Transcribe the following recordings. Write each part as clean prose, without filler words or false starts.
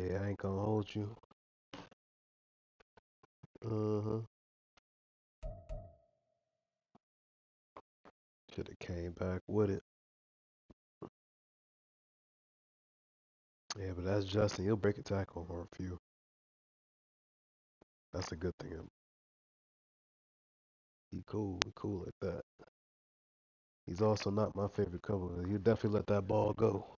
Yeah, I ain't gonna hold you. Uh-huh. Should have came back with it. Yeah, but that's Justin. He'll break a tackle or a few. That's a good thing. He cool. He cool like that. He's also not my favorite cover. He'll definitely let that ball go.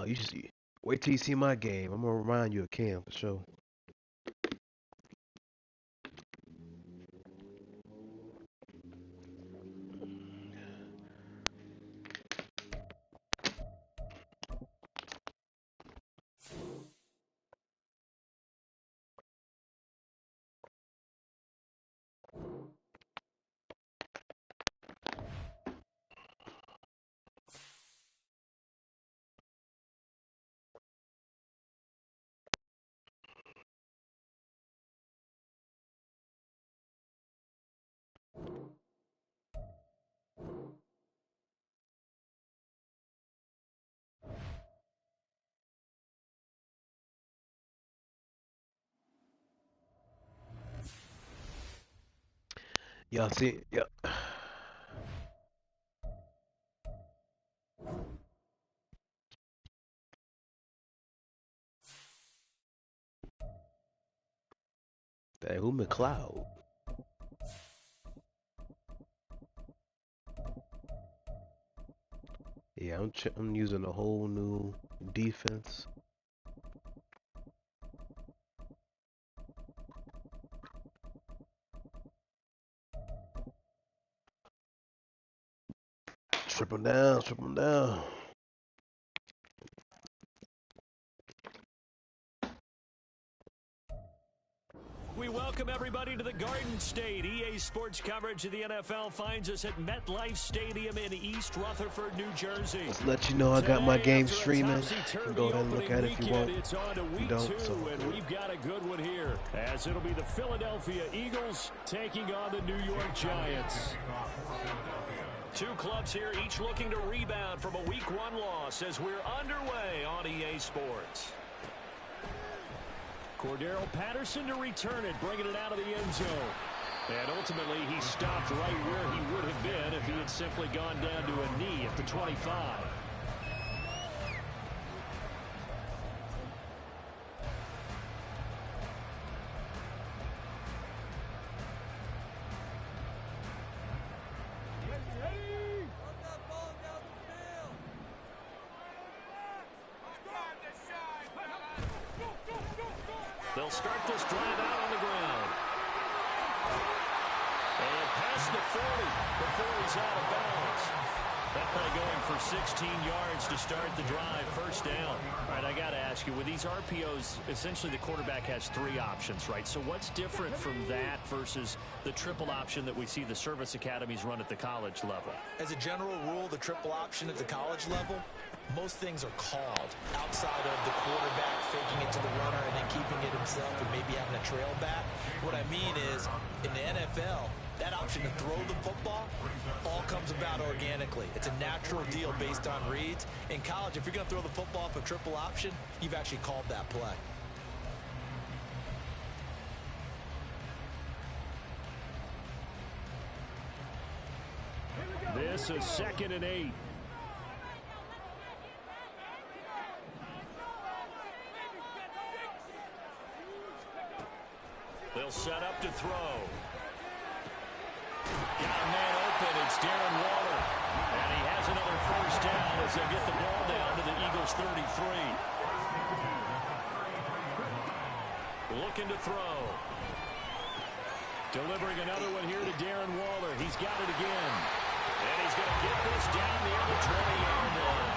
You should see. Wait till you see my game. I'm gonna remind you of Cam for sure. Y'all see? Yeah. Dang, who McLeod? Yeah, I'm using a whole new defense. Triple down, triple down. We welcome everybody to the Garden State. EA Sports coverage of the NFL finds us at MetLife Stadium in East Rutherford, New Jersey. Let's let you know I got my game streaming. You can go ahead and look at it if you want. It's on to week don't, two, so and we've got a good one here, as it'll be the Philadelphia Eagles taking on the New York Giants. Two clubs here, each looking to rebound from a Week 1 loss as we're underway on EA Sports. Cordero Patterson to return it, bringing it out of the end zone. And ultimately, he stopped right where he would have been if he had simply gone down to a knee at the 25. They'll start this drive out on the ground. And past the 40 before he's out of bounds. That play going for 16 yards to start the drive, first down. All right, I got to ask you, with these RPOs, essentially the quarterback has three options, right? So what's different from that versus the triple option that we see the service academies run at the college level? As a general rule, the triple option at the college level, most things are called outside of the quarterback faking it to the runner and then keeping it himself and maybe having a trail back. What I mean is, in the NFL, that option to throw the football all comes about organically. It's a natural deal based on reads. In college, if you're going to throw the football for triple option, you've actually called that play. This is 2nd and 8. They'll set up to throw. Got a man open. It's Darren Waller. And he has another first down as they get the ball down to the Eagles' 33. Looking to throw. Delivering another one here to Darren Waller. He's got it again. And he's going to get this down near the 20-yard line.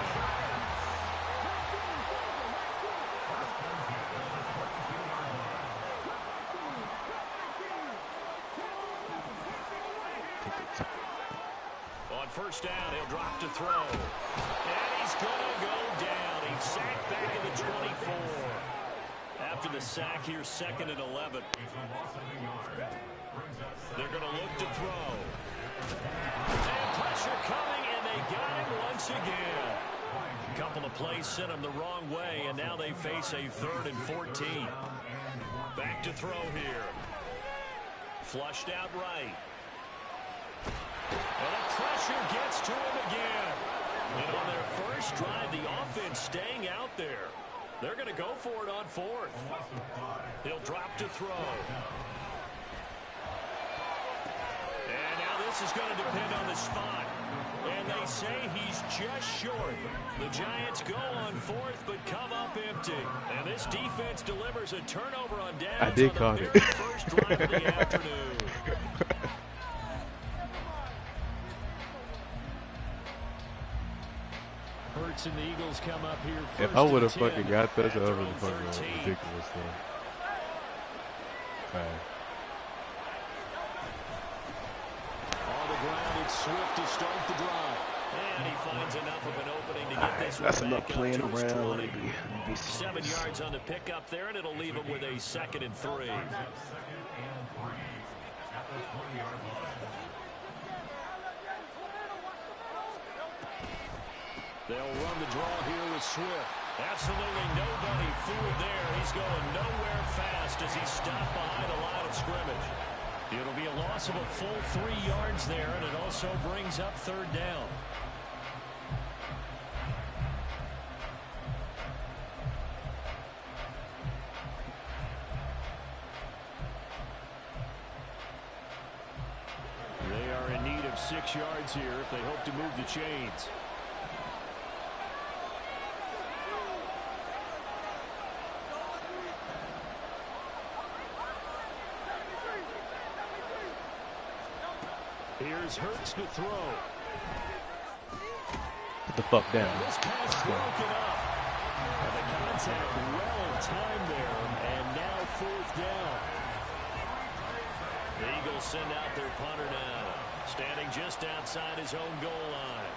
On first down, he'll drop to throw. And he's going to go down. He's sacked back at the 24. After the sack here, 2nd and 11. They're going to look to throw. And pressure coming, and they got him once again. A couple of plays sent him the wrong way, and now they face a 3rd and 14. Back to throw here. Flushed out right. And the pressure gets to him again. And on their first drive, the offense staying out there. They're going to go for it on 4th. He'll drop to throw. And now this is going to depend on the spot. And they say he's just short. The Giants go on 4th, but come up empty. And this defense delivers a turnover on downs. I did call it. First drive of the afternoon. Hurts and the Eagles come up here first. If I would have fucking got that, that would have been fucking ridiculous though. Alright. On the ground, it's Swift to start the drive. And he finds enough of an opening to get this that's one enough back playing up to his around. 20. 7 yards on the pickup there, and it'll leave him with a 2nd and 3. They'll run the draw here with Swift. Absolutely nobody fooled there. He's going nowhere fast as he's stopped behind the line of scrimmage. It'll be a loss of a full 3 yards there, and it also brings up 3rd down. They are in need of 6 yards here if they hope to move the chains. Here's Hurts to throw. Put the fuck down. This pass broken up. And the contact well timed there. And now 4th down. The Eagles send out their punter now. Standing just outside his own goal line.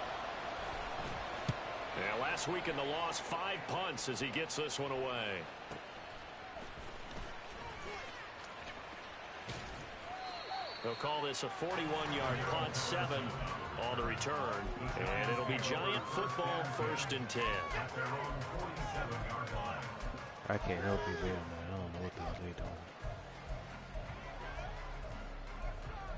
Yeah, last week in the loss, 5 punts as he gets this one away. They'll call this a 41-yard punt, 7 on the return. And it'll be Giant football, 1st and 10. I can't help you there, man. I don't know what the hell they doing.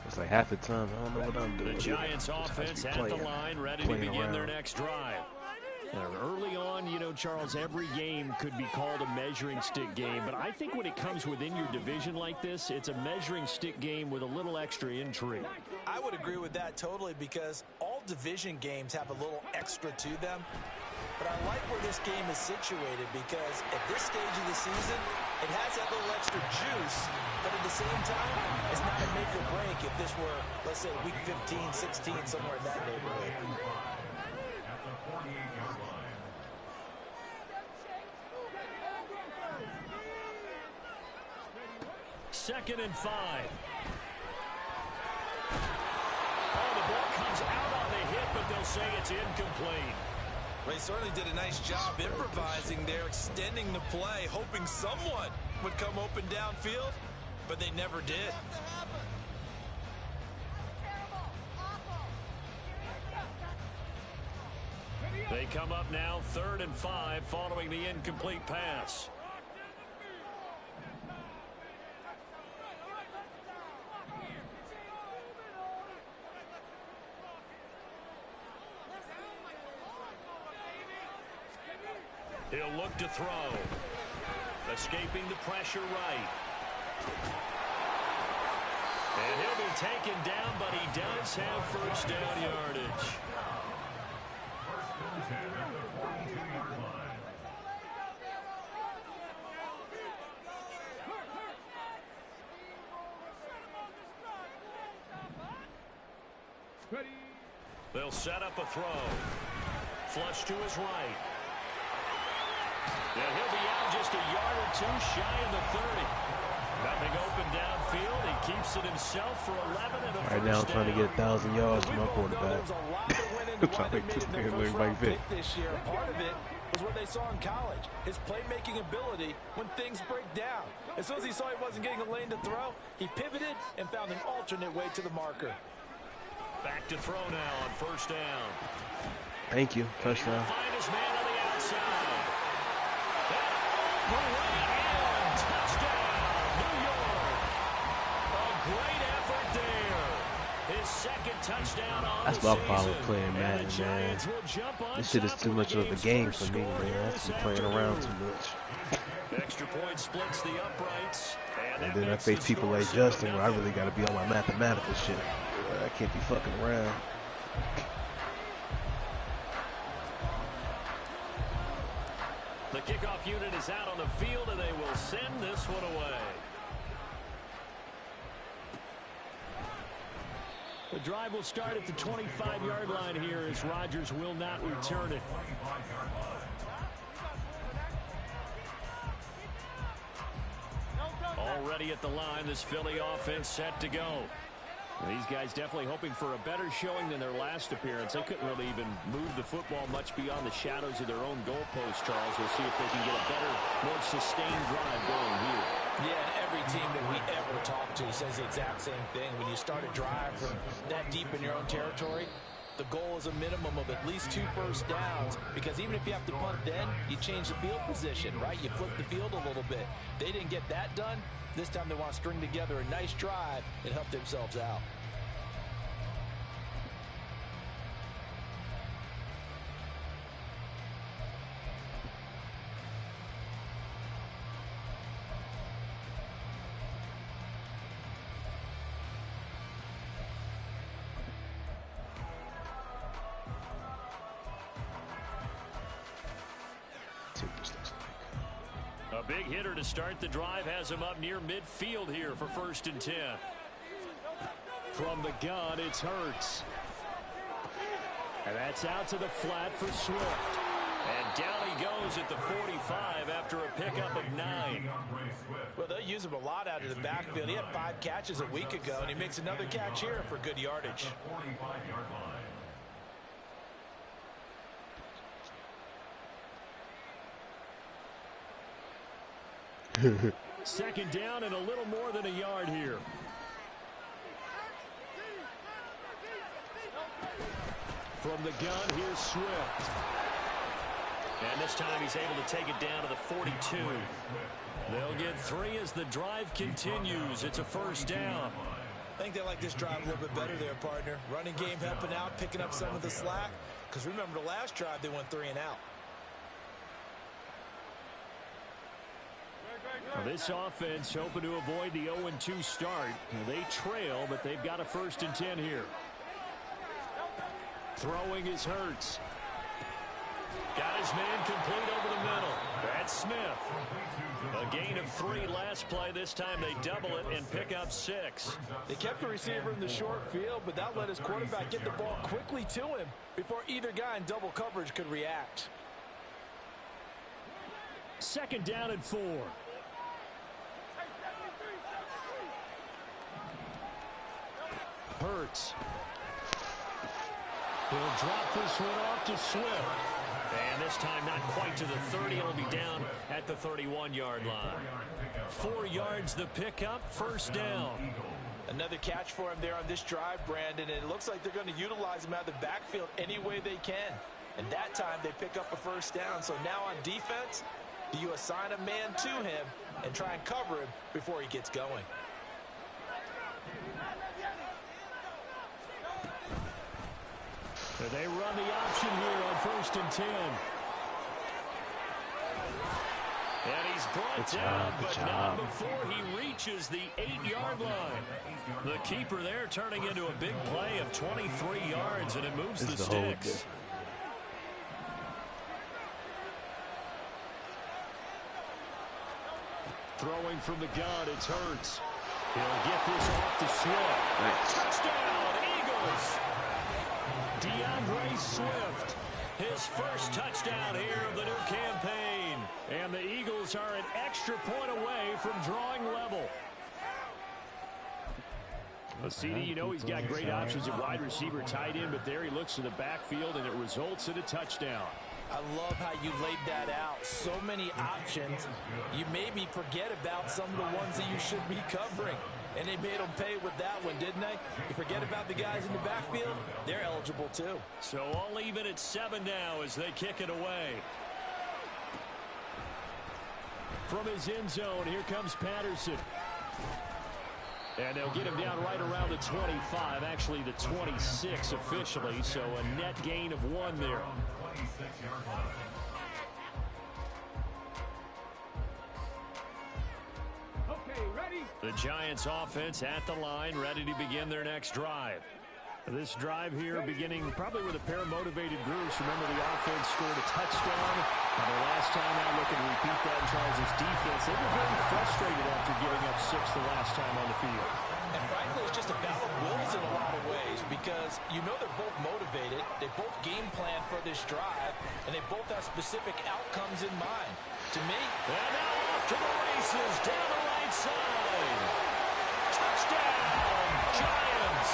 It's like half the time, I don't know what I'm doing. The Giants offense at the line, ready to begin their next drive. Early on, you know, Charles, every game could be called a measuring stick game. But I think when it comes within your division like this, it's a measuring stick game with a little extra intrigue. I would agree with that totally because all division games have a little extra to them. But I like where this game is situated because at this stage of the season, it has that little extra juice. But at the same time, it's not a make or break if this were, let's say, week 15, 16, somewhere in that neighborhood. 2nd and 5. Oh, the ball comes out on the hit, but they'll say it's incomplete. They certainly did a nice job improvising there, extending the play, hoping someone would come open downfield, but they never did. They come up now 3rd and 5 following the incomplete pass. He'll look to throw. Escaping the pressure right. And he'll be taken down, but he does have 1st down yardage. They'll set up a throw. Flush to his right. And he'll be out just a yard or 2 shy of the 30. Nothing open downfield. He keeps it himself for 11 and a right now I'm trying to get 1,000 yards from my quarterback. Trying to make this nigga look like Vic. This year, part of it was what they saw in college, his playmaking ability when things break down. As soon as he saw he wasn't getting a lane to throw, he pivoted and found an alternate way to the marker. Back to throw now on first down. Thank you. Touchdown. Find his man on the outside. Touchdown, New York. A great effort there. His second touchdown on That's the my season. problem playing Madden, man. This shit is too much of a game for me, man. I have to be playing around too much. Extra point splits the uprights. And then I face people like Justin where I really got to be on my mathematical shit. I can't be fucking around. The kickoff unit is out on the field, and they will send this one away. The drive will start at the 25-yard line here as Rodgers will not return it. Already at the line, this Philly offense set to go. These guys definitely hoping for a better showing than their last appearance. They couldn't really even move the football much beyond the shadows of their own goalpost, Charles. We'll see if they can get a better, more sustained drive going here. Yeah, and every team that we ever talk to says the exact same thing. When you start a drive from that deep in your own territory, the goal is a minimum of at least 2 first downs, because even if you have to punt then, you change the field position, right? You flip the field a little bit. They didn't get that done. This time they want to string together a nice drive and help themselves out. A big hitter to start the drive has him up near midfield here for 1st and 10. From the gun, it's Hurts. And that's out to the flat for Swift. And down he goes at the 45 after a pickup of 9. Well, they'll use him a lot out of the backfield. He had 5 catches a week ago, and he makes another catch here for good yardage. Second down and a little more than a yard here. From the gun, here's Swift. And this time he's able to take it down to the 42. They'll get 3 as the drive continues. It's a 1st down. I think they like this drive a little bit better there, partner. Running game helping out, picking up some of the slack. Because remember the last drive, they went 3 and out. Well, this offense hoping to avoid the 0-2 start. They trail, but they've got a 1st and 10 here. Throwing is Hurts. Got his man complete over the middle. That's Smith. A gain of 3 last play. This time they double it and pick up 6. They kept the receiver in the short field, but that let his quarterback get the ball quickly to him before either guy in double coverage could react. 2nd down and 4. Hurts. He'll drop this one off to Swift. And this time not quite to the 30. It'll be down at the 31-yard line. 4 yards the pickup, 1st down. Another catch for him there on this drive, Brandon, and it looks like they're going to utilize him out of the backfield any way they can. And that time they pick up a 1st down. So now on defense, do you assign a man to him and try and cover him before he gets going? They run the option here on 1st and 10. And he's brought down, but not before he reaches the 8-yard line. The keeper there turning into a big play of 23 yards, and it moves the sticks. Throwing from the gun, it's Hurts. He'll get this off to Swift. Nice. Touchdown, Eagles! DeAndre Swift, his 1st touchdown here of the new campaign. And the Eagles are an extra point away from drawing level. Well, CD, you know he's got great options at wide receiver, tight end, but there he looks to the backfield, and it results in a touchdown. I love how you laid that out. So many options. You maybe forget about some of the ones that you should be covering. And they made them pay with that one, didn't they? You forget about the guys in the backfield, they're eligible too. So all even at 7 now as they kick it away. From his end zone, here comes Patterson. And they'll get him down right around the 25, actually the 26 officially, so a net gain of 1 there. The Giants offense at the line, ready to begin their next drive. This drive here beginning probably with a pair of motivated groups. Remember, the offense scored a touchdown. And the last time out, looking to repeat that in Charles' defense. They were very frustrated after giving up 6 the last time on the field. And frankly, it's just a battle of wills in a lot of ways because you know they're both motivated. They both game plan for this drive, and they both have specific outcomes in mind. To me, and now off to the races down the right side. Touchdown, Giants.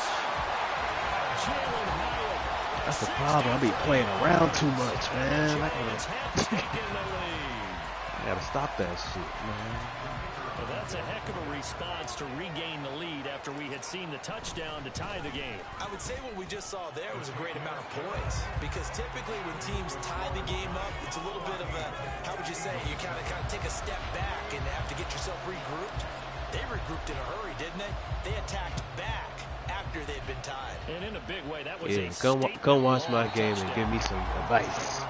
Jalen Hyatt. That's the problem. I be playing around too much, man. I gotta stop that shit, man. Well, that's a heck of a response to regain the lead after we had seen the touchdown to tie the game. I would say what we just saw there was a great amount of poise because typically when teams tie the game up, it's a little bit of a, how would you say, you kind of take a step back and have to get yourself regrouped. They regrouped in a hurry, didn't they? They attacked back after they'd been tied. And in a big way, that was a come watch my game and give me some advice.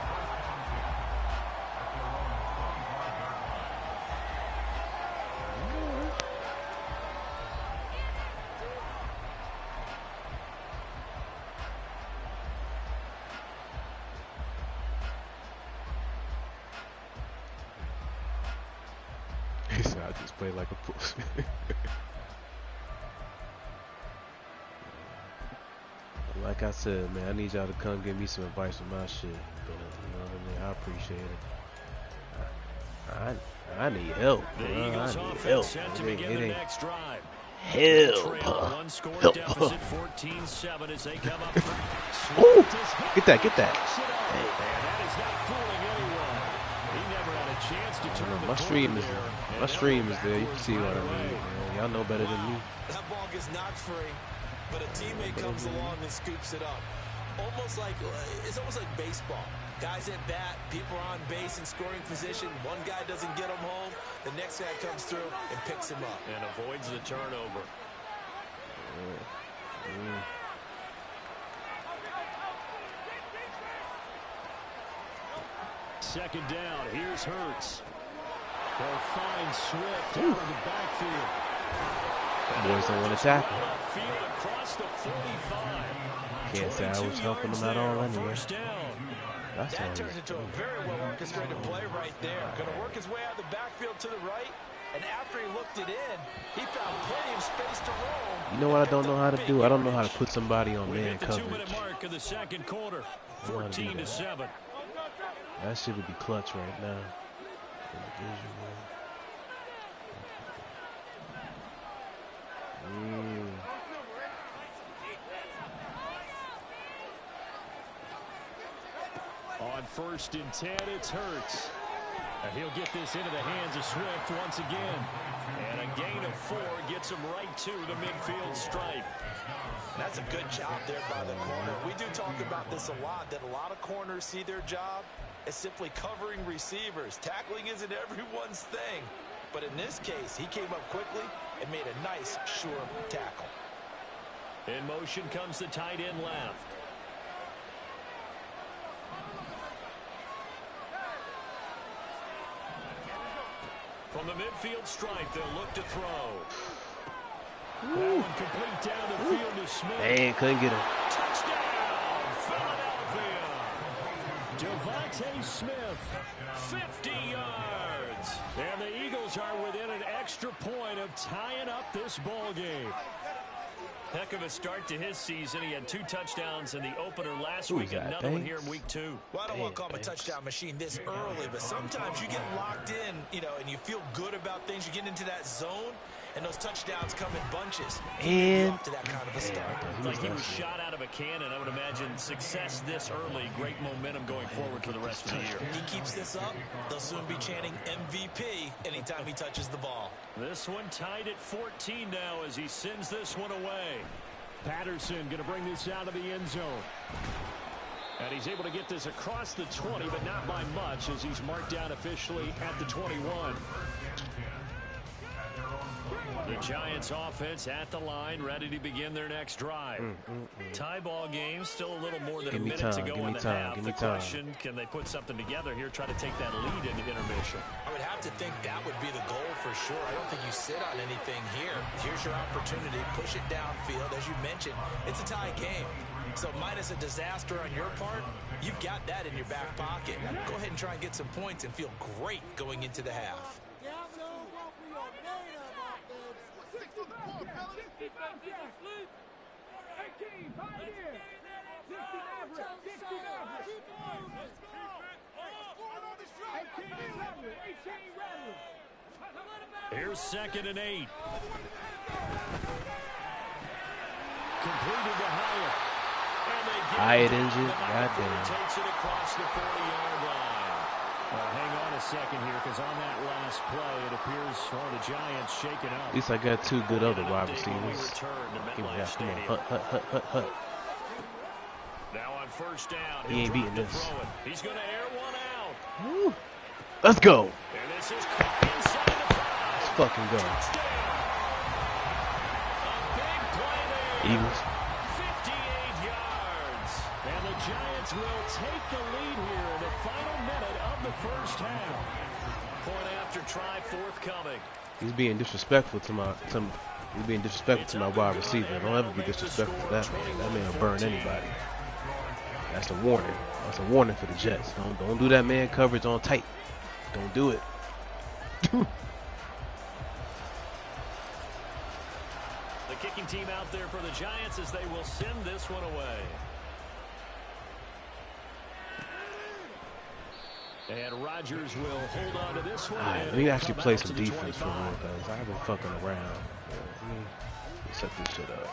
I just play like a puss. Like I said, man, I need y'all to come give me some advice on my shit. But, you know what I mean? I appreciate it. I need help. The I Eagles need offense help. set to begin the next drive. Help. One score deficit, 14-7 as they come up. Ooh, get that. And that is not fooling anyone. He never had a chance to turn My stream is there. You can see what I mean. Y'all know better than me. That ball gets knocked free, but a teammate comes along and scoops it up. It's almost like baseball. Guys at bat, people are on base in scoring position. One guy doesn't get him home. The next guy comes through and picks him up. And avoids the turnover. Second down. Here's Hurts. They'll find Swift out of the backfield. Boys don't want to tackle. Across the 45. Can't say I was helping them at all anyway. That turns into a very well orchestrated play right there. Going to work his way out of the backfield to the right. And after he looked it in, he found plenty of space to roll. You know what I don't know how to do? I don't know how to put somebody on man coverage. 2-minute mark of the second quarter. 14-7. That shit would be clutch right now. On 1st and 10, it's Hurts. And he'll get this into the hands of Swift once again. And a gain of 4 gets him right to the midfield stripe. That's a good job there by the corner. We do talk about this a lot, that a lot of corners see their job as simply covering receivers. Tackling isn't everyone's thing. But in this case, he came up quickly and made a nice, sure tackle. In motion comes the tight end left. From the midfield stripe, they'll look to throw. That one complete down the field to Smith. Man, couldn't get him. Touchdown, Philadelphia. Devontae Smith, 50 yards. And the Eagles are within an extra point of tying up this ball game. Heck of a start to his season. He had 2 touchdowns in the opener last week. Another one here in week 2. Well, I don't want to call him a touchdown machine this early, but sometimes you get locked in, and you feel good about things. You get into that zone, And those touchdowns come in bunches. And Up to that kind of a start. Like he was shot out of a cannon. I would imagine success this early, great momentum going forward for the rest of the year. He keeps this up, they'll soon be chanting MVP anytime he touches the ball. This one tied at 14 now as he sends this one away. Patterson going to bring this out of the end zone. And he's able to get this across the 20, but not by much as he's marked down officially at the 21. The Giants offense at the line, ready to begin their next drive. Tie ball game, still a little more than a minute to go in the half. The question, can they put something together here, try to take that lead into intermission? I would have to think that would be the goal for sure. I don't think you sit on anything here. Here's your opportunity. Push it downfield. As you mentioned, it's a tie game. So minus a disaster on your part, you've got that in your back pocket. Go ahead and try and get some points and feel great going into the half. Here's 2nd and 8. Completed to Hyatt. Hyatt injured. Goddamn. Takes it across the 40-yard line. Hang on a second here, because on that last play, it appears one of the Giants shaken up. At least I got 2 good other wide receivers. Come on, hut. Now on 1st down, he ain't beating this. He's going to air one out. Woo. Let's go. And this is inside the 5. Let's fucking go. Eagles. 58 yards. And the Giants will take the lead here in the final minute of the first half. Point after try forthcoming. He's being disrespectful to my wide receiver. Don't ever be disrespectful to that man. That man will burn anybody. That's a warning. That's a warning for the Jets. Don't do that man coverage on tight. Don't do it. The kicking team out there for the Giants as they will send this one away. And Rodgers will hold on to this one. Let me actually play some defense for real, guys. I've been fucking around. Let me set this shit up.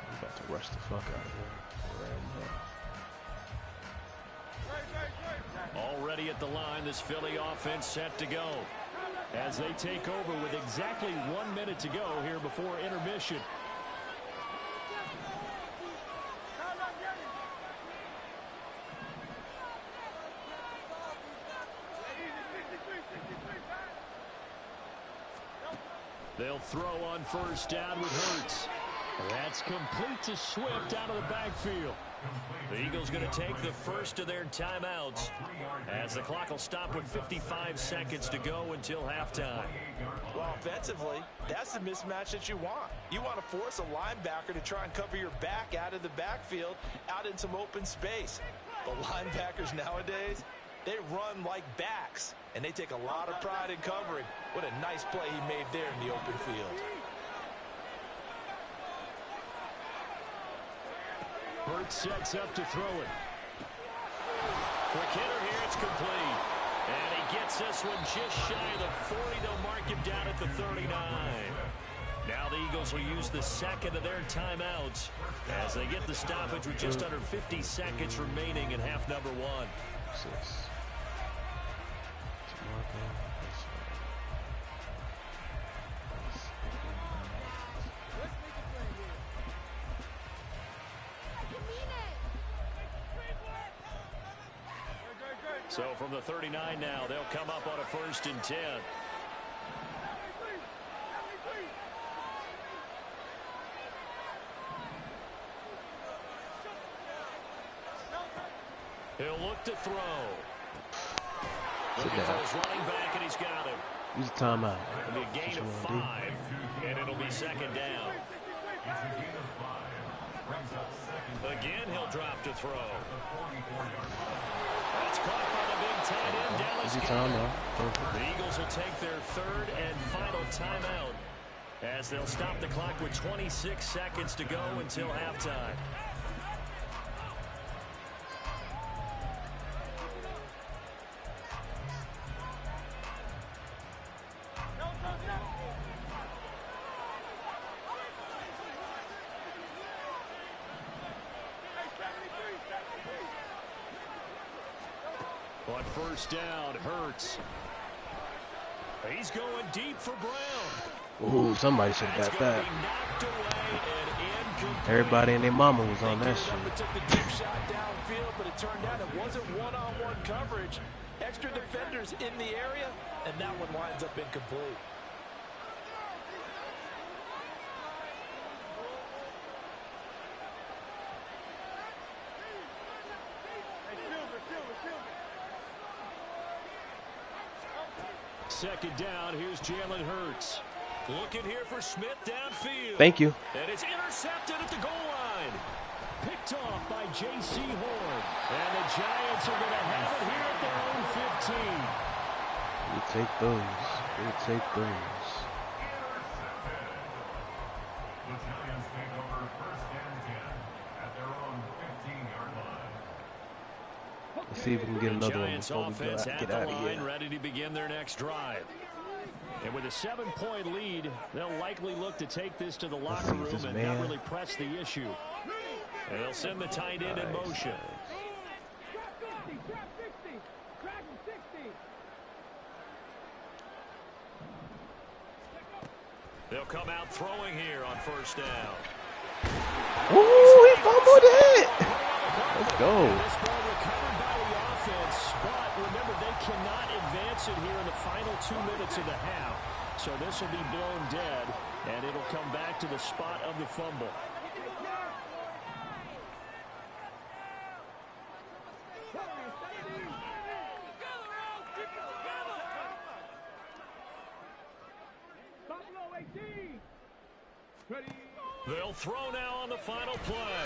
I'm about to rush the fuck out of here. Already at the line, this Philly offense set to go as they take over with exactly 1 minute to go here before intermission. They'll throw on 1st down with Hurts. That's complete to Swift out of the backfield. The Eagles going to take the first of their timeouts as the clock will stop with 55 seconds to go until halftime. Well, offensively, that's the mismatch that you want. You want to force a linebacker to try and cover your back out of the backfield, out in some open space. But linebackers nowadays, they run like backs, and they take a lot of pride in covering. What a nice play he made there in the open field. Hurts sets up to throw it. Quick hitter here, it's complete. And he gets this one just shy of the 40. They'll mark him down at the 39. Now the Eagles will use the second of their timeouts as they get the stoppage with just under 50 seconds remaining in half number 1. So from the 39 now, they'll come up on a 1st and 10. He'll look to throw. Looking for his running back, and he's got him. Use a timeout. It'll be a gain of 5, and it'll be 2nd down. Again, he'll drop to throw. That's caught by the big tight end, Dallas. The Eagles will take their 3rd and final timeout as they'll stop the clock with 26 seconds to go until halftime. On first down, Hurts. He's going deep for Brown. Ooh, somebody should have got that. Everybody and their mama was on that shit. Took the deep shot downfield, but it turned out it wasn't one-on-one coverage. Extra defenders in the area, and that one winds up incomplete. Second down, here's Jalen Hurts. Looking here for Smith downfield. Thank you. And it's intercepted at the goal line. Picked off by J.C. Horn. And the Giants are going to have it here at their own 15. We take those. We take those. The Giants take over first and 10 at their own 15-yard line. Let's see if we can get another one Giants before we offense at get the out of line, here. ready to begin their next drive. And with a 7-point lead, they'll likely look to take this to the locker room and not really press the issue. And they'll send the tight end in motion. They'll come out throwing here on first down. Ooh, he fumbled it. Let's go. This ball recovered by the offense, but remember, they cannot advance it here in the final 2 minutes of the half. So this will be blown dead, and it'll come back to the spot of the fumble. They'll throw now on the final play.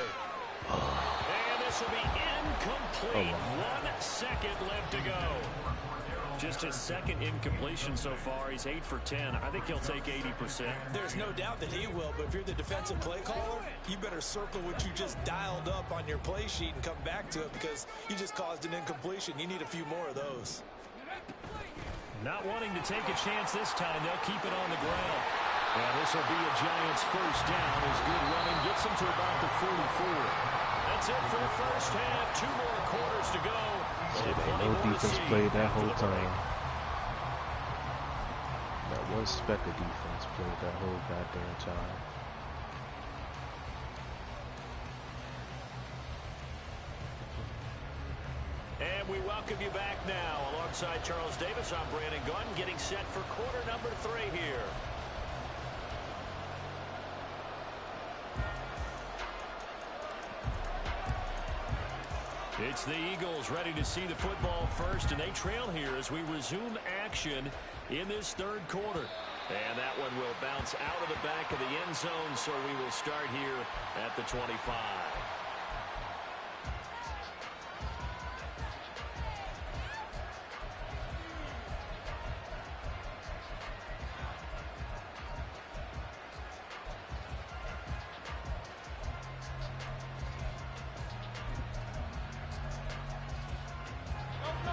And this will be incomplete. 1 second left to go. Just his second incompletion so far. He's 8 for 10. I think he'll take 80%. There's no doubt that he will, but if you're the defensive play caller, you better circle what you just dialed up on your play sheet and come back to it because you just caused an incompletion. You need a few more of those. Not wanting to take a chance this time, they'll keep it on the ground. And this will be a Giants first down as good running gets them to about the 44. That's it for the first half. 2 more quarters to go. Shit, ain't no defense played that whole time. Not one speck of defense played that whole goddamn time. And we welcome you back now. Alongside Charles Davis, I'm Brandon Gunn, getting set for quarter number 3 here. It's the Eagles ready to see the football first, and they trail here as we resume action in this third quarter. And that one will bounce out of the back of the end zone, so we will start here at the 25.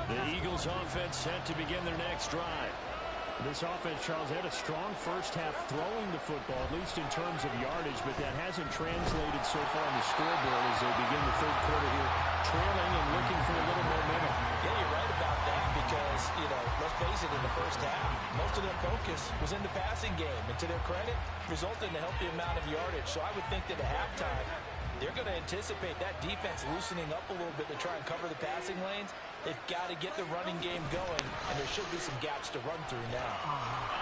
The Eagles offense set to begin their next drive. This offense, Charles, had a strong first half throwing the football, at least in terms of yardage, but that hasn't translated so far on the scoreboard as they begin the third quarter here, trailing and looking for a little momentum. Yeah, you're right about that because, let's face it, in the first half, most of their focus was in the passing game. And to their credit, resulted in a healthy amount of yardage. So I would think that at halftime, they're going to anticipate that defense loosening up a little bit to try and cover the passing lanes. They've got to get the running game going, and there should be some gaps to run through now.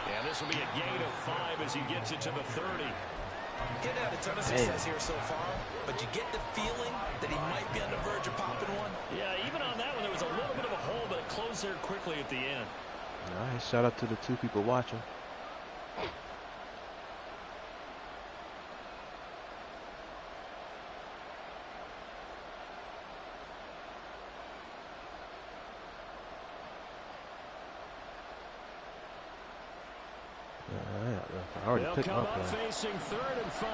Yeah, this will be a gain of 5 as he gets it to the 30. He's had a ton of success here so far, but you get the feeling that he might be on the verge of popping one. Yeah, even on that one, there was a little bit of a hole, but it closed there quickly at the end. All right, shout out to the 2 people watching. I already They'll picked come my up play. facing 3rd and 5.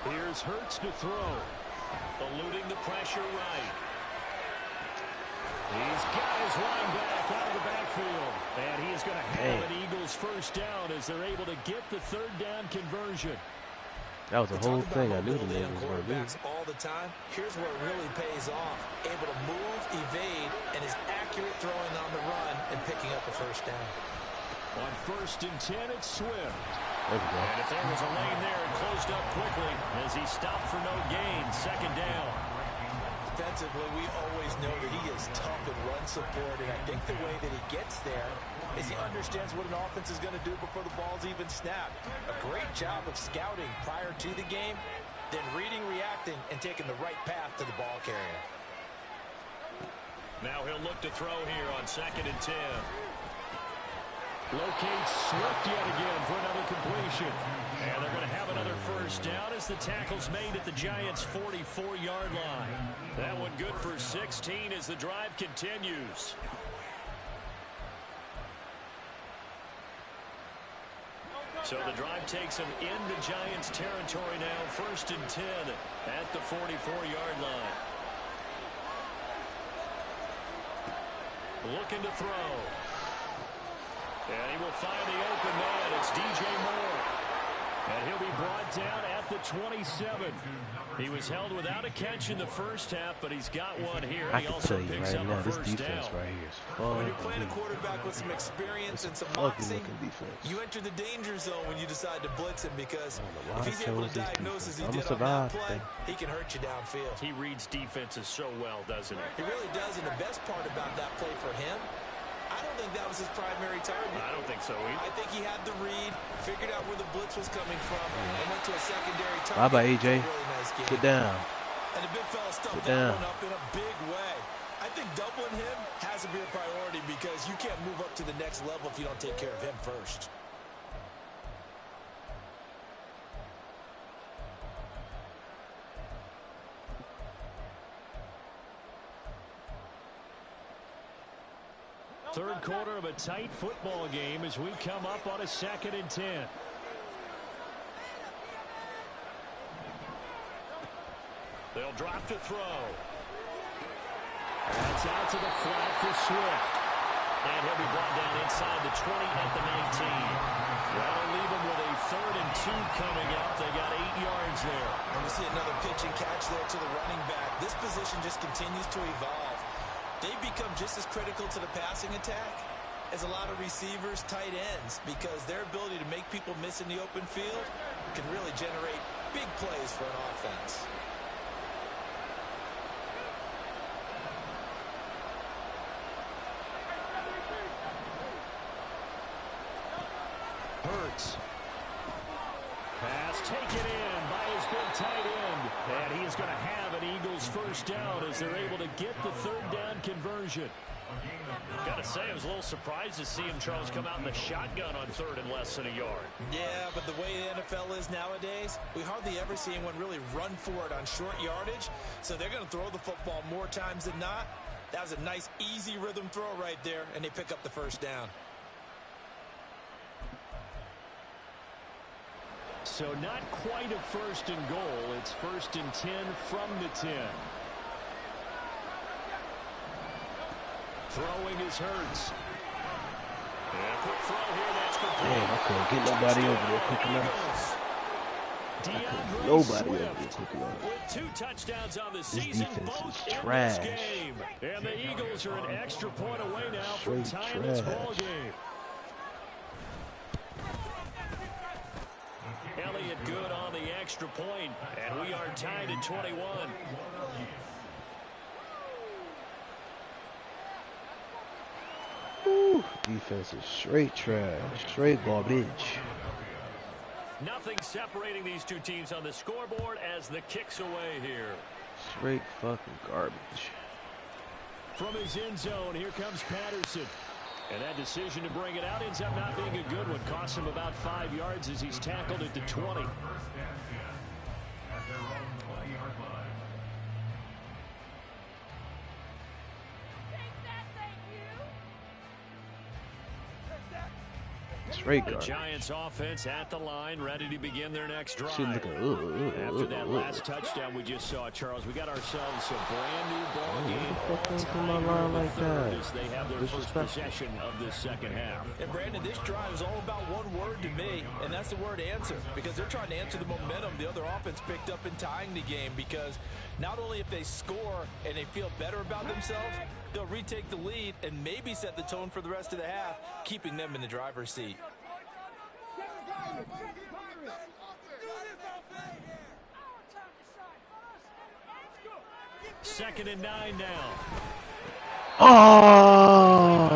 Here's Hurts to throw. Eluding the pressure right. He's got his line back out of the backfield. And he is going to have an Eagles first down as they're able to get the 3rd down conversion. That was the We whole talk about thing. I knew the mobility nigga on was going to do. quarterbacks all the time. Here's where it really pays off. Able to move, evade, and is accurate throwing on the run and picking up a first down. On 1st and 10, it's Swift. There we go. And if there was a lane there, it closed up quickly as he stopped for no gain. 2nd down. Defensively, we always know that he is tough in run support, and I think the way that he gets there is he understands what an offense is going to do before the ball's even snapped. A great job of scouting prior to the game, then reading, reacting, and taking the right path to the ball carrier. Now he'll look to throw here on 2nd and 10. Locates Swift yet again for another completion. And they're going to have another first down as the tackle's made at the Giants' 44-yard line. That one good for 16 as the drive continues. So the drive takes them into Giants territory now. 1st and 10 at the 44-yard line. Looking to throw. And he will find the open man. It's DJ Moore. And he'll be brought down at the 27. He was held without a catch in the first half, but he's got one here. I He can also tell you picks right up now, a this first defense down. right here is When you're playing a fucking quarterback with some experience and some ugly moxie, looking defense. you enter the danger zone when you decide to blitz him, because I don't know why if he's I able chose to this diagnose as he defense. did I'ma on that survive play, today. he can hurt you downfield. He reads defenses so well, doesn't he? He really does, and the best part about that play for him, I don't think that was his primary target. I don't think so either. I think he had the read, figured out where the blitz was coming from, and went to a secondary target. Bye-bye, AJ. Really nice game. Sit down. And the big fella stuffed Sit that down. one up in a big way. I think doubling him has to be a priority, because you can't move up to the next level if you don't take care of him first. Third quarter of a tight football game as we come up on a 2nd and 10. They'll drop to throw. That's out to the flat for Swift. And he'll be brought down inside the 20 at the 19. That'll leave him with a 3rd and 2 coming up. They got 8 yards there. And we see another pitch and catch there to the running back. This position just continues to evolve. They become just as critical to the passing attack as a lot of receivers, tight ends, because their ability to make people miss in the open field can really generate big plays for an offense. Hurts. Pass taken in by his big tight end. And he is going to have an Eagles first down as they're able to get the 3rd down conversion. Got to say, I was a little surprised to see him, Charles, come out in the shotgun on 3rd and less than a yard. Yeah, but the way the NFL is nowadays, we hardly ever see anyone really run for it on short yardage. So they're going to throw the football more times than not. That was a nice, easy rhythm throw right there, and they pick up the first down. So not quite a 1st and goal. It's 1st and 10 from the 10. Throwing is Hurts. And a quick throw here. That's complete. Damn, I couldn't get nobody over there quick enough. Nobody over there quick enough. With 2 touchdowns on the season, defense both is in trash. this game. And the Eagles are an extra point away now from Straight tying this trash. ball game. Elliott good on the extra point, and we are tied at 21. Woo, defense is straight trash, straight garbage. Nothing separating these two teams on the scoreboard as the kick's away here. Straight fucking garbage. From his end zone, here comes Patterson. And that decision to bring it out ends up not being a good one. Costs him about 5 yards as he's tackled at the 20. Straight The garbage. Giants offense at the line, ready to begin their next drive. Shit looking, After that last touchdown we just saw, Charles, we got ourselves a brand new ball game. what the fuck All ain't my line tied like here in the third that? as they have their first Disrespectful. possession of this second half. And Brandon, this drive is all about one word to me, and that's the word answer, because they're trying to answer the momentum the other offense picked up in tying the game, because not only if they score and they feel better about themselves, they'll retake the lead and maybe set the tone for the rest of the half, keeping them in the driver's seat. Second and 9 now. Oh,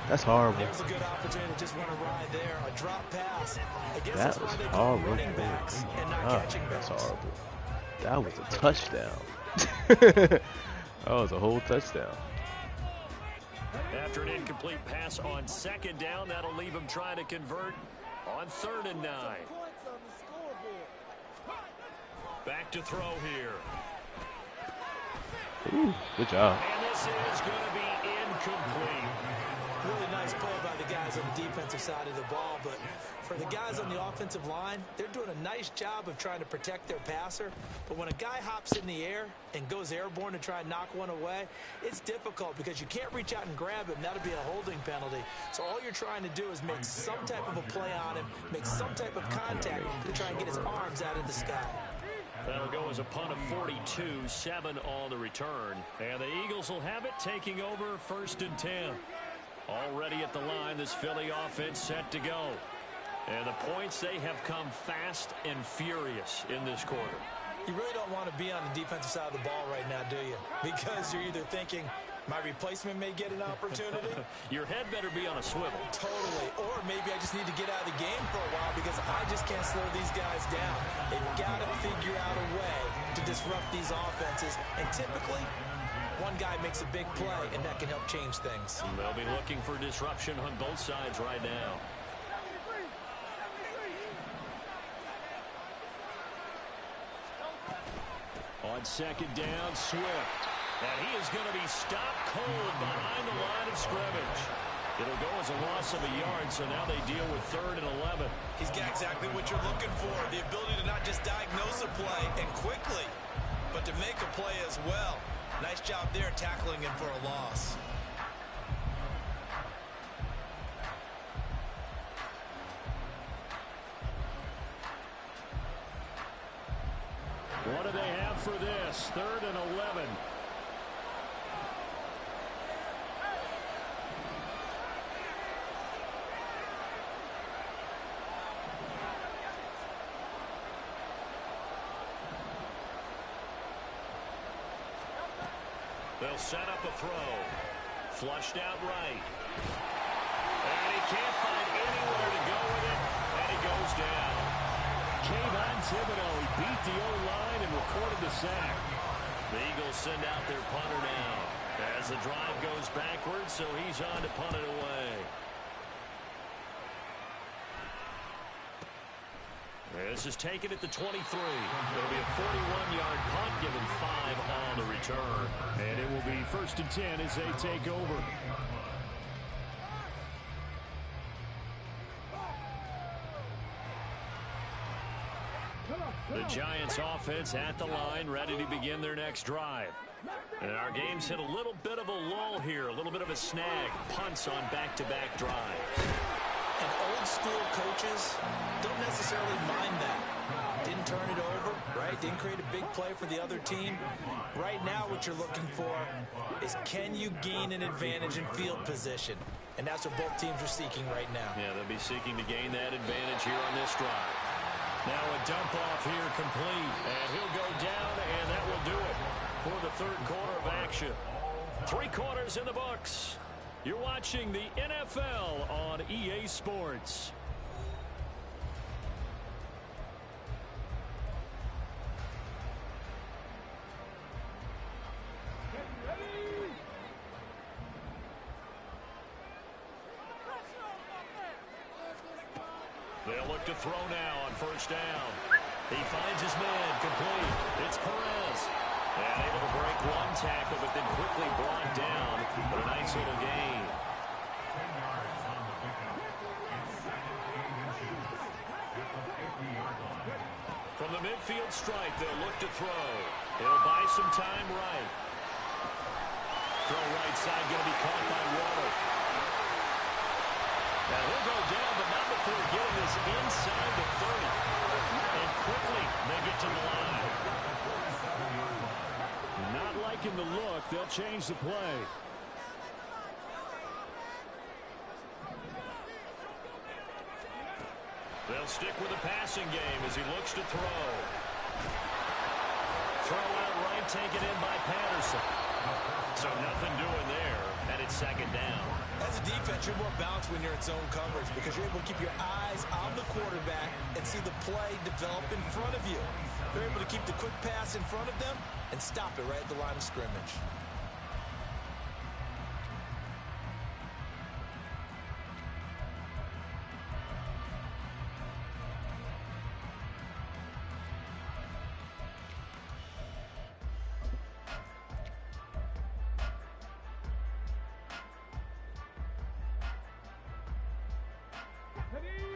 that's horrible. There's a good opportunity to just want to ride there. A drop pass. I guess That that's was why they call horrible. running backs and not Ah, catching that's backs. horrible. That was a touchdown. That was a whole touchdown. After an incomplete pass on second down, that'll leave him trying to convert on 3rd and 9. Back to throw here. Ooh, good job. And this is going to be incomplete. Really nice play by the guys on the defensive side of the ball, but for the guys on the offensive line, they're doing a nice job of trying to protect their passer. But when a guy hops in the air and goes airborne to try and knock one away, it's difficult because you can't reach out and grab him. That'll be a holding penalty. So all you're trying to do is make some type of a play on him, make some type of contact to try and get his arms out of the sky. That'll go as a punt of 42, 7 on the return. And the Eagles will have it, taking over 1st and 10. Already at the line, this Philly offense set to go. And the points, they have come fast and furious in this quarter. You really don't want to be on the defensive side of the ball right now, do you? Because you're either thinking, my replacement may get an opportunity. Your head better be on a swivel. Totally. Or maybe I just need to get out of the game for a while because I just can't slow these guys down. They've got to figure out a way to disrupt these offenses. And typically, one guy makes a big play, and that can help change things. They'll be looking for disruption on both sides right now. On second down, Swift. And he is going to be stopped cold behind the line of scrimmage. It'll go as a loss of a yard, so now they deal with 3rd and 11. He's got exactly what you're looking for, the ability to not just diagnose a play and quickly, but to make a play as well. Nice job there tackling him for a loss. What do they have for this? 3rd and 11. They'll set up a throw. Flushed out right. And he can't find anywhere to go with it, and he goes down. Kayvon Thibodeau, he beat the O-line and recorded the sack. The Eagles send out their punter now as the drive goes backwards, so he's on to punt it away. This is taken at the 23. It'll be a 41-yard punt, given 5 on the return. And it will be 1st and 10 as they take over. The Giants offense at the line, ready to begin their next drive. And our game's hit a little bit of a lull here, a little bit of a snag. Punts on back-to-back drives. And old school coaches don't necessarily mind that. Didn't turn it over, right? Didn't create a big play for the other team. Right now what you're looking for is, can you gain an advantage in field position? And that's what both teams are seeking right now. Yeah, they'll be seeking to gain that advantage here on this drive. Now a dump off here complete, and he'll go down, and that will do it for the 3rd quarter of action. 3 quarters in the books. You're watching the NFL on EA Sports. They'll look to throw now on 1st down. He finds his man, complete. It's Perez. And able to break one tackle, but then quickly brought down. But a nice little gain. From the midfield stripe, they'll look to throw. He'll buy some time right. Throw right side, going to be caught by Waller. Now he'll go down, but not before getting this inside the 30. And quickly, they get to the line. Not liking the look. They'll change the play. They'll stick with the passing game as he looks to throw. Throw out right, taken in by Patterson. So nothing doing there, and it's second down. As a defense, you're more balanced when you're in zone coverage because you're able to keep your eyes on the quarterback and see the play develop in front of you. They're able to keep the quick pass in front of them and stop it right at the line of scrimmage.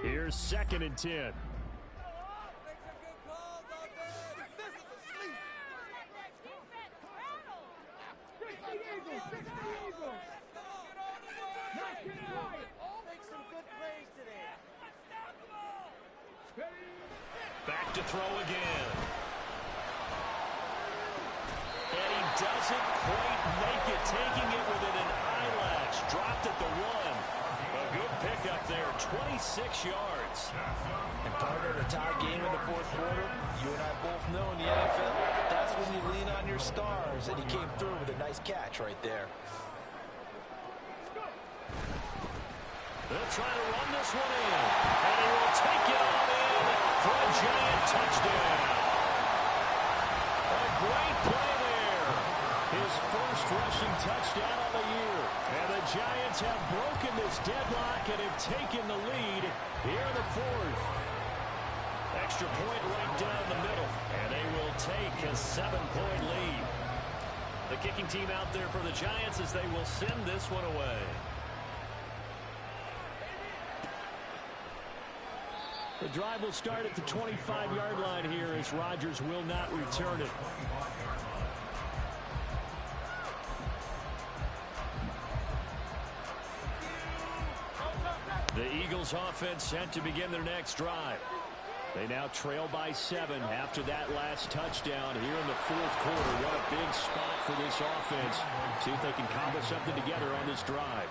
Here's 2nd and 10. Back to throw again. And he doesn't quite make it, taking it within an eyelash. Dropped at the 1. A good pickup there, 26 yards. And partner, in a tie game in the fourth quarter, you and I both know in the NFL, that's when you lean on your stars, and he came through with a nice catch right there. They'll try to run this one in, and he will take it on in for a giant touchdown. A great play there. His first rushing touchdown of the year. And the Giants have broken this deadlock and have taken the lead here in the fourth. Extra point right down the middle, and they will take a 7-point lead. The kicking team out there for the Giants as they will send this one away. The drive will start at the 25-yard line here as Rodgers will not return it. The Eagles offense set to begin their next drive. They now trail by 7 after that last touchdown here in the fourth quarter. What a big spot for this offense. See if they can cobble something together on this drive.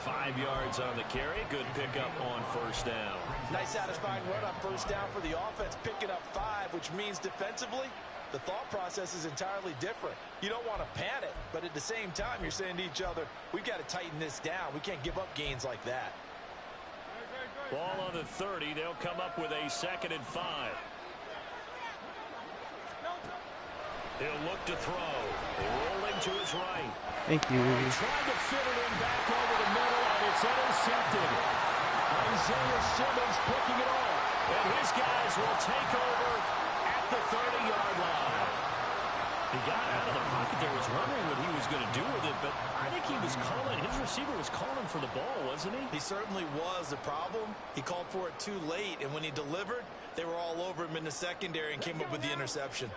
5 yards on the carry. Good pickup on first down. Nice satisfying run on first down for the offense, picking up 5, which means defensively, the thought process is entirely different. You don't want to panic, but at the same time, you're saying to each other, we've got to tighten this down. We can't give up gains like that. Ball on the 30. They'll come up with a 2nd and 5. He'll look to throw. Rolling to his right. Thank you. Trying to fit it in back over the middle, and it's intercepted. Isaiah Simmons picking it off. And his guys will take over at the 30-yard line. He got out of the pocket there, was wondering what he was going to do with it, but I think he was calling, his receiver was calling for the ball, wasn't he? He certainly was. The problem, he called for it too late, and when he delivered, they were all over him in the secondary and came up with the interception.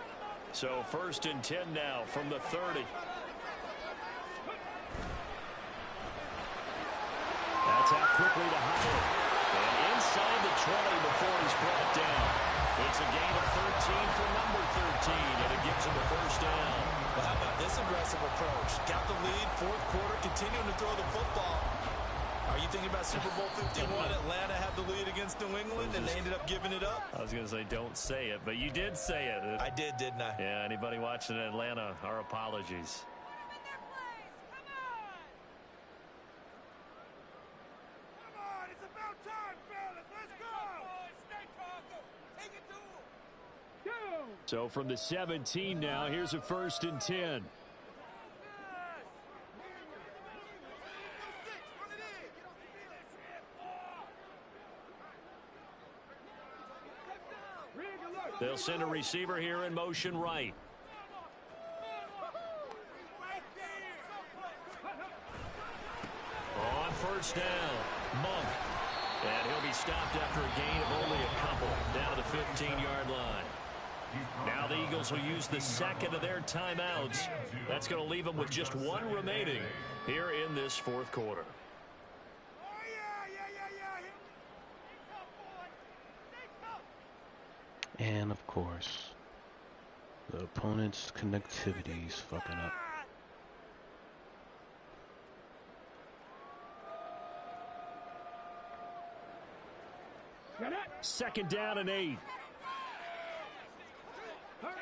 So 1st and 10 now from the 30. That's out quickly to Howard. And inside the 20 before he's brought down. It's a gain of 13 for number 13, and it gives him the first down. Well, how about this aggressive approach? Got the lead, fourth quarter, continuing to throw the football. Are you thinking about Super Bowl 51? Atlanta had the lead against New England, and they ended up giving it up? I was going to say don't say it, but you did say it. I did, didn't I? Yeah, anybody watching Atlanta, our apologies. So from the 17 now, here's a 1st and 10. They'll send a receiver here in motion right. On first down, Monk. And he'll be stopped after a gain of only a couple down to the 15-yard line. Now the Eagles will use the second of their timeouts. That's going to leave them with just one remaining here in this fourth quarter. And, of course, the opponent's connectivity is fucking up. Second down and 8. Hurry!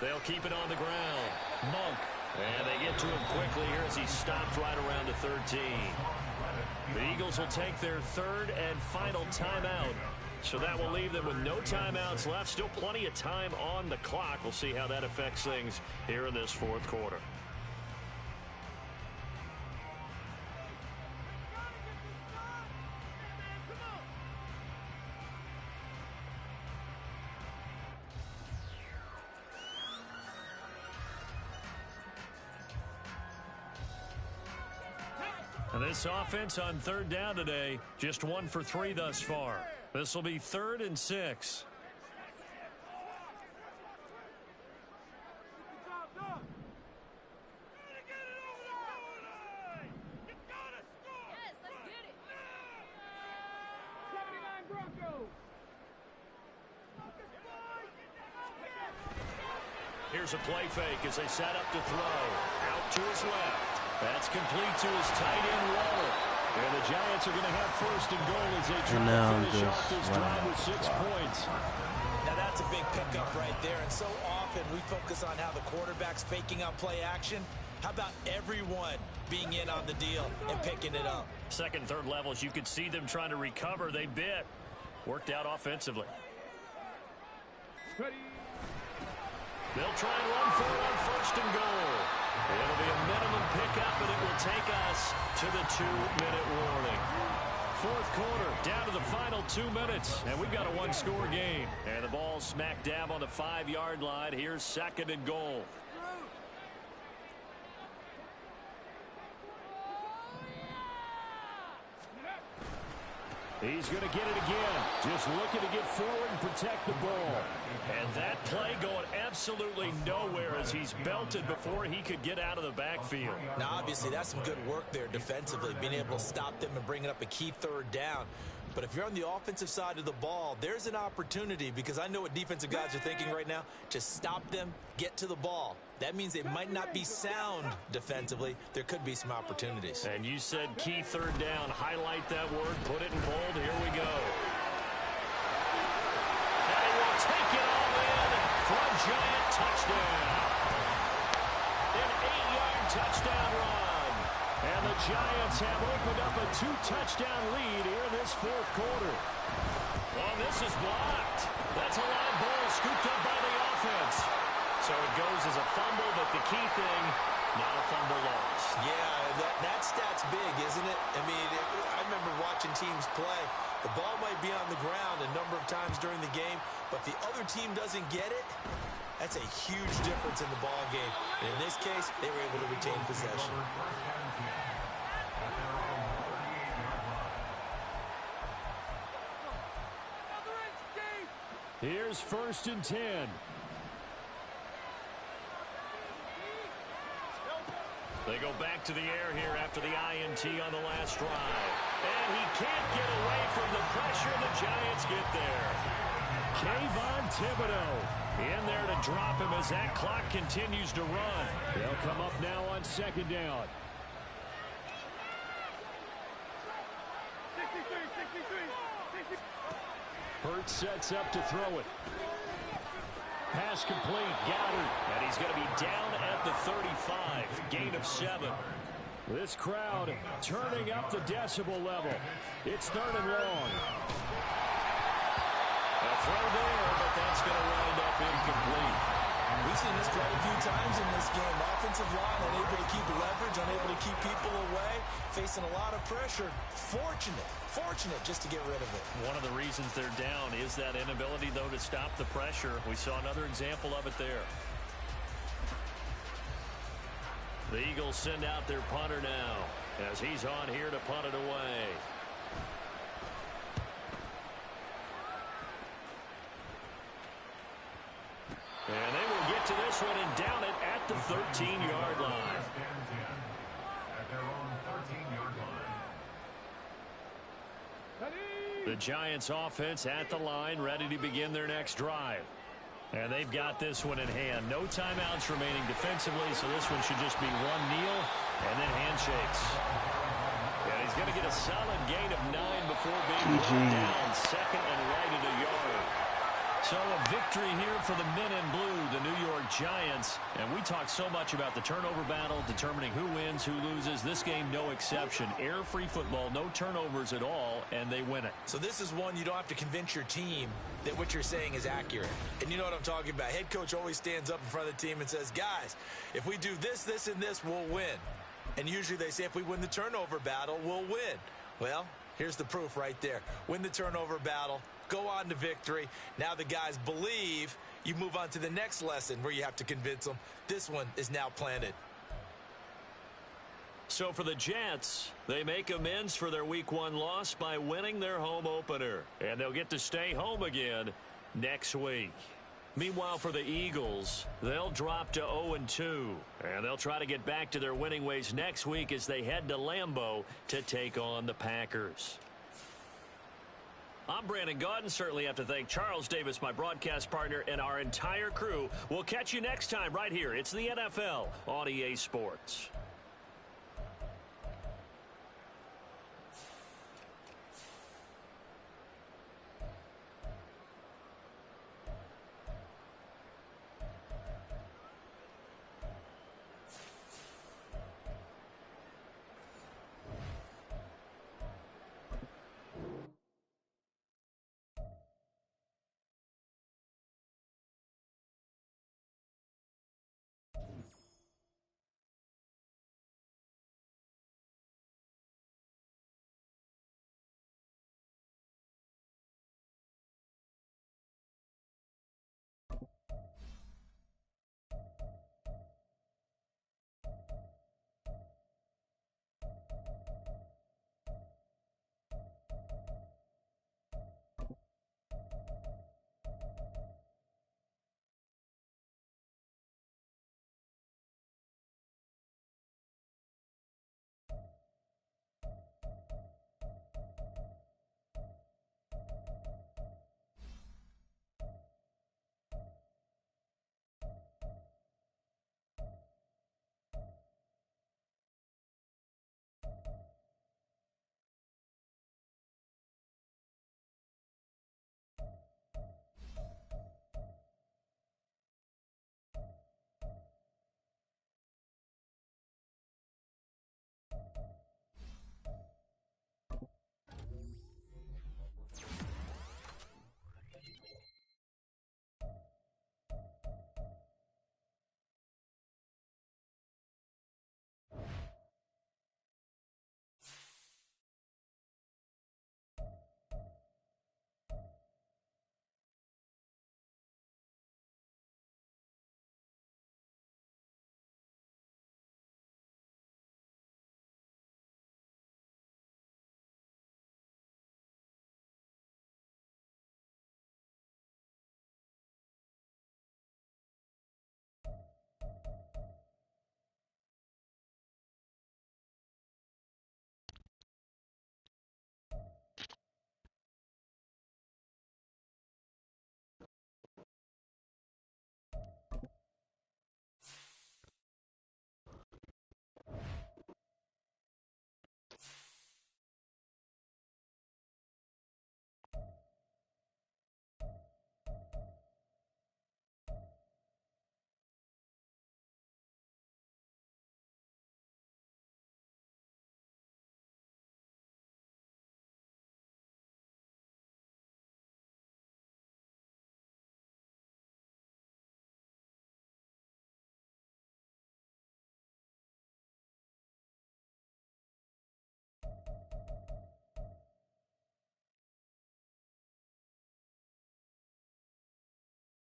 They'll keep it on the ground. Monk. And they get to him quickly here as he stopped right around the 13. The Eagles will take their third and final timeout. So that will leave them with no timeouts left. Still plenty of time on the clock. We'll see how that affects things here in this fourth quarter. And this offense on third down today, just 1 for 3 thus far. This will be 3rd and 6. Here's a play fake as they set up to throw. Out to his left. That's complete to his tight end, Waller. And the Giants are going to have 1st and goal as they try to finish off this drive with 6 points. Now that's a big pickup right there. And so often we focus on how the quarterback's faking out play action. How about everyone being in on the deal and picking it up? Second, third levels, you could see them trying to recover. They bit. Worked out offensively. They'll try and run for it on 1st and goal. It'll be a minimum pickup, and it will take us to the 2-minute warning. Fourth quarter, down to the final 2 minutes, and we've got a 1-score game. And the ball smack dab on the 5-yard line. Here's 2nd and goal. He's going to get it again. Just looking to get forward and protect the ball. And that play going absolutely nowhere as he's belted before he could get out of the backfield. Now, obviously, that's some good work there defensively, being able to stop them and bringing up a key 3rd down. But if you're on the offensive side of the ball, there's an opportunity, because I know what defensive guys are thinking right now. Just stop them, get to the ball. That means they might not be sound defensively. There could be some opportunities. And you said key 3rd down. Highlight that word. Put it in bold. Here we go. And he will take it all in for a Giant touchdown. An 8-yard touchdown run. And the Giants have opened up a 2-touchdown lead here in this fourth quarter. Well, this is blocked. That's a live ball scooped up by the offense. So it goes as a fumble, but the key thing, not a fumble loss. Yeah, that stat's big, isn't it? I mean, I remember watching teams play. The ball might be on the ground a number of times during the game, but if the other team doesn't get it, that's a huge difference in the ball game. And in this case, they were able to retain possession. Here's 1st and 10. They go back to the air here after the INT on the last drive. And he can't get away from the pressure. The Giants get there. Kayvon Thibodeau in there to drop him as that clock continues to run. They'll come up now on 2nd down. 63. Hurts sets up to throw it. Pass complete, Goddard, and he's going to be down at the 35, gain of 7. This crowd turning up the decibel level. It's 3rd and long. A throw there, but that's going to wind up incomplete. We've seen this quite a few times in this game. Offensive line unable to keep leverage, unable to keep people away, facing a lot of pressure. Fortunate just to get rid of it. One of the reasons they're down is that inability, though, to stop the pressure. We saw another example of it there. The Eagles send out their punter now as he's on here to punt it away. And they will get to this one and down it at the 13-yard line. At their own 13-yard line. The Giants offense at the line, ready to begin their next drive. And they've got this one in hand. No timeouts remaining defensively, so this one should just be one kneel and then handshakes. And he's going to get a solid gain of 9 before being brought down, second and right at a yard. So a victory here for the men in blue, the New York Giants. And we talked so much about the turnover battle, determining who wins, who loses. This game, no exception. Air-free football, no turnovers at all, and they win it. So this is one you don't have to convince your team that what you're saying is accurate. And you know what I'm talking about. Head coach always stands up in front of the team and says, guys, if we do this, this, and this, we'll win. And usually they say if we win the turnover battle, we'll win. Well, here's the proof right there. Win the turnover battle. Go on to victory. Now the guys believe. You move on to the next lesson where you have to convince them. This one is now planted. So for the Jets, they make amends for their Week 1 loss by winning their home opener. And they'll get to stay home again next week. Meanwhile, for the Eagles, they'll drop to 0-2. And they'll try to get back to their winning ways next week as they head to Lambeau to take on the Packers. I'm Brandon Gaudin. Certainly have to thank Charles Davis, my broadcast partner, and our entire crew. We'll catch you next time right here. It's the NFL on EA Sports.